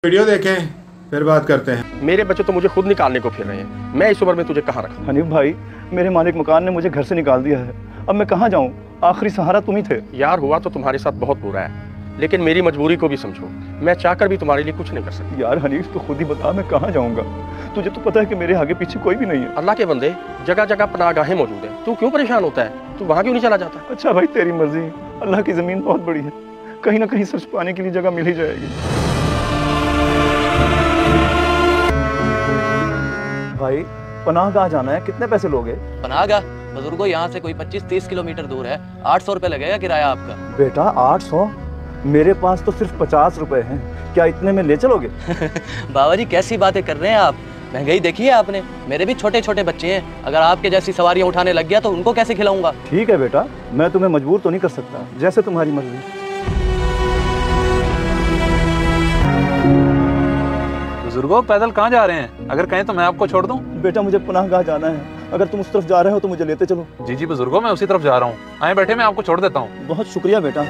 Video देखें फिर बात करते हैं। मेरे बच्चे तो मुझे खुद निकालने को फिर रहे हैं। मैं इस उम्र में तुझे कहाँ रखा? हनीफ भाई, मेरे मालिक मकान ने मुझे घर से निकाल दिया है। अब मैं कहाँ जाऊँ? आखिरी सहारा तुम ही थे। यार हुआ तो तुम्हारे साथ बहुत बुरा है, लेकिन मेरी मजबूरी को भी समझो। मैं चाहकर भी तुम्हारे लिए कुछ नहीं कर सकती। यार हनीफ, तो खुद ही बता मैं कहाँ जाऊँगा? तुझे तो पता है कि मेरे आगे पीछे कोई भी नहीं है। अल्लाह के बंदे, जगह जगह पनाहगाहें मौजूद है। तू क्यों परेशान होता है? तू वहाँ क्यों नहीं चला जाता? अच्छा भाई, तेरी मर्जी। अल्लाह की ज़मीन बहुत बड़ी है, कहीं ना कहीं सच पाने के लिए जगह मिल ही जाएगी। भाई, पनाहगाह जाना है, कितने पैसे लोगे? पनाहगाह बुजुर्गो यहाँ से कोई 25-30 किलोमीटर दूर है। 800 रुपये लगेगा किराया आपका। बेटा 800? मेरे पास तो सिर्फ 50 रुपए हैं। क्या इतने में ले चलोगे? बाबा जी कैसी बातें कर रहे हैं आप? महंगाई देखी है आपने? मेरे भी छोटे छोटे बच्चे हैं। अगर आपके जैसी सवारियाँ उठाने लग गया तो उनको कैसे खिलाऊंगा? ठीक है बेटा, मैं तुम्हें मजबूर तो नहीं कर सकता, जैसे तुम्हारी मर्जी। बुजुर्गो पैदल कहाँ जा रहे हैं? अगर कहें तो मैं आपको छोड़ दूं? बेटा मुझे पनाहगाह जाना है, अगर तुम उस तरफ जा रहे हो तो मुझे लेते चलो। जी जी बुजुर्गो, मैं उसी तरफ जा रहा हूँ। आए बैठे, मैं आपको छोड़ देता हूँ। बहुत शुक्रिया बेटा।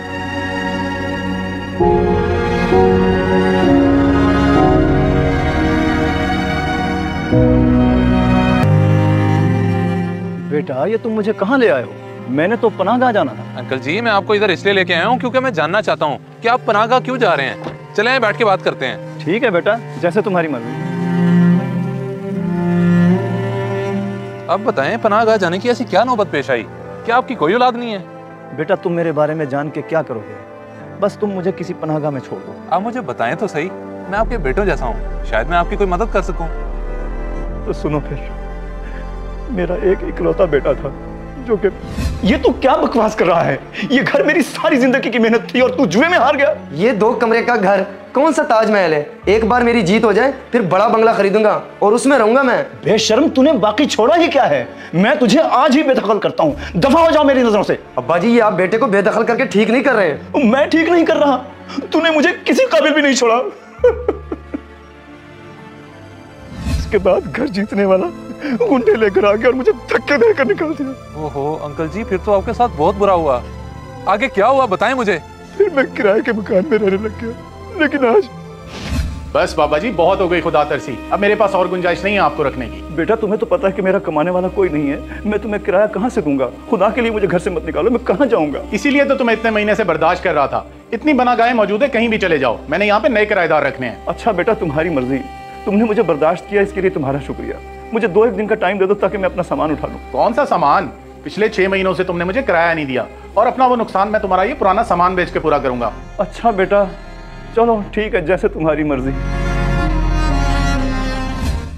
बेटा ये तुम मुझे कहाँ ले आए हो? मैंने तो पनाहगाह जाना था। अंकल जी, मैं आपको इधर इसलिए लेके आया हूँ क्योंकि मैं जानना चाहता हूँ कि आप पनाहगाह क्यों जा रहे हैं। चले आए, बैठ के बात करते हैं। ठीक है बेटा, जैसे तुम्हारी मर्जी। अब बताएं, पनाहगाह जाने की ऐसी क्या नौबत पेश आई? क्या आपकी कोई औलाद नहीं है? बेटा तुम मेरे बारे में जान के क्या करोगे? बस तुम मुझे किसी पनाहगाह में छोड़ दो। आप मुझे बताएं तो सही, मैं आपके बेटों जैसा हूँ, शायद मैं आपकी कोई मदद कर सकूं। तो सुनो फिर, मेरा एक इकलौता बेटा था जो कि... ये तू क्या बकवास कर रहा है? ये घर मेरी सारी जिंदगी की मेहनत थी और तू जुए में हार गया। ये 2 कमरे का घर कौन सा ताजमहल है? एक बार मेरी जीत हो जाए फिर बड़ा बंगला खरीदूंगा और उसमें रहूंगा मैं। बेशर्म, तूने बाकी छोड़ा ही क्या है? मैं तुझे आज ही बेदखल करता हूँ। दफा हो जाओ मेरी नजरों से। अब्बा जी, ये आप बेटे को बेदखल करके ठीक नहीं कर रहे हैं। मैं ठीक नहीं कर रहा, तूने मुझे किसी काबिल भी नहीं छोड़ा। इसके बाद घर जीतने वाला गुंडे लेकर आ गया और मुझे धक्के देकर निकाल दिया। ओहो अंकल जी, फिर तो आपके साथ बहुत बुरा हुआ। आगे क्या हुआ बताएं मुझे। फिर मैं किराए के मकान में रहने लग गया, लेकिन आज... बस बाबा जी, बहुत हो गई खुदा तरसी। अब मेरे पास और गुंजाइश नहीं है आपको रखने की। बेटा तुम्हें तो पता है कि मेरा कमाने वाला कोई नहीं है, मैं तुम्हें किराया कहाँ से दूंगा? खुदा के लिए मुझे घर से मत निकालो, मैं कहाँ जाऊंगा? इसीलिए तो तुम्हें इतने महीने से बर्दाश्त कर रहा था। इतनी पनाहगाहें मौजूद है, कहीं भी चले जाओ। मैंने यहाँ पे नए किराएदार रखने हैं। अच्छा बेटा, तुम्हारी मर्जी। तुमने मुझे बर्दाश्त किया, इसके लिए तुम्हारा शुक्रिया। मुझे 2-1 दिन का टाइम दे दो ताकि मैं अपना सामान उठा लूं। कौन सा सामान? पिछले 6 महीनों से तुमने मुझे किराया नहीं दिया और अपना वो नुकसान मैं तुम्हारा ये पुराना सामान बेच के पूरा करूंगा। अच्छा बेटा, चलो ठीक है, जैसे तुम्हारी मर्जी।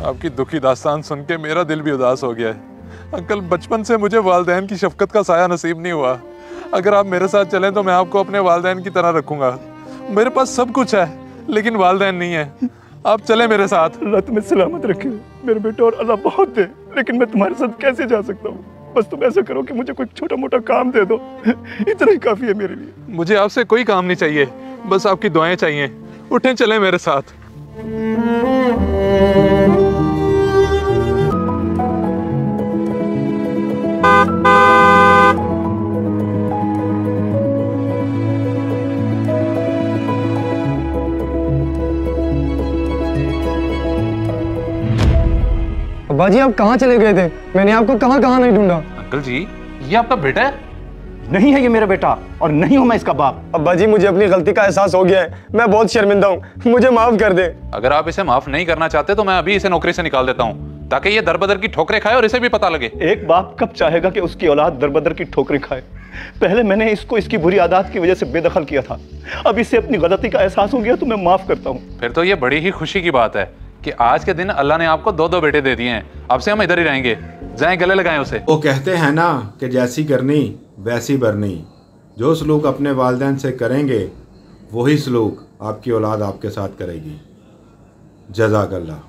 आपकी दुखी दास्तान सुन के मेरा दिल भी उदास हो गया है। अंकल, बचपन से मुझे वालिदैन की शफकत का साया नसीब नहीं हुआ। अगर आप मेरे साथ चलें तो मैं आपको अपने वालिदैन की तरह रखूंगा। मेरे पास सब कुछ है लेकिन वालिदैन नहीं है। आप चले मेरे साथ। अल्लाह तुम्हें सलामत रखे मेरे बेटे, और अल्लाह बहुत दे, लेकिन मैं तुम्हारे साथ कैसे जा सकता हूँ? बस तुम ऐसा करो कि मुझे कोई छोटा मोटा काम दे दो, इतना ही काफी है मेरे लिए। मुझे आपसे कोई काम नहीं चाहिए, बस आपकी दुआएं चाहिए। उठें, चलें मेरे साथ। अब्बा जी, आप कहाँ चले गए थे? मैंने आपको कहाँ कहाँ नहीं ढूंढा। अंकल जी, ये आपका बेटा है? नहीं है ये मेरा बेटा, और नहीं हूं मैं इसका बाप। अब्बा जी, मुझे अपनी गलती का एहसास हो गया है, मैं बहुत शर्मिंदा हूँ, मुझे माफ कर दे। अगर आप इसे माफ नहीं करना चाहते तो मैं अभी इसे नौकरी से निकाल देता हूँ, ताकि ये दरबदर की ठोकरें खाए और इसे भी पता लगे। एक बाप कब चाहेगा कि उसकी औलाद दरबदर की ठोकरें खाए? पहले मैंने इसको इसकी बुरी आदत की वजह से बेदखल किया था, अब इसे अपनी गलती का एहसास हो गया तो मैं माफ करता हूँ। फिर तो ये बड़ी ही खुशी की बात है कि आज के दिन अल्लाह ने आपको 2 बेटे दे दिए हैं। अब से हम इधर ही रहेंगे। जाएं, गले लगाएं उसे। वो कहते हैं ना कि जैसी करनी वैसी भरनी। जो सलूक अपने वालिदैन से करेंगे वही सलूक आपकी औलाद आपके साथ करेगी। जज़ाकल्लाह।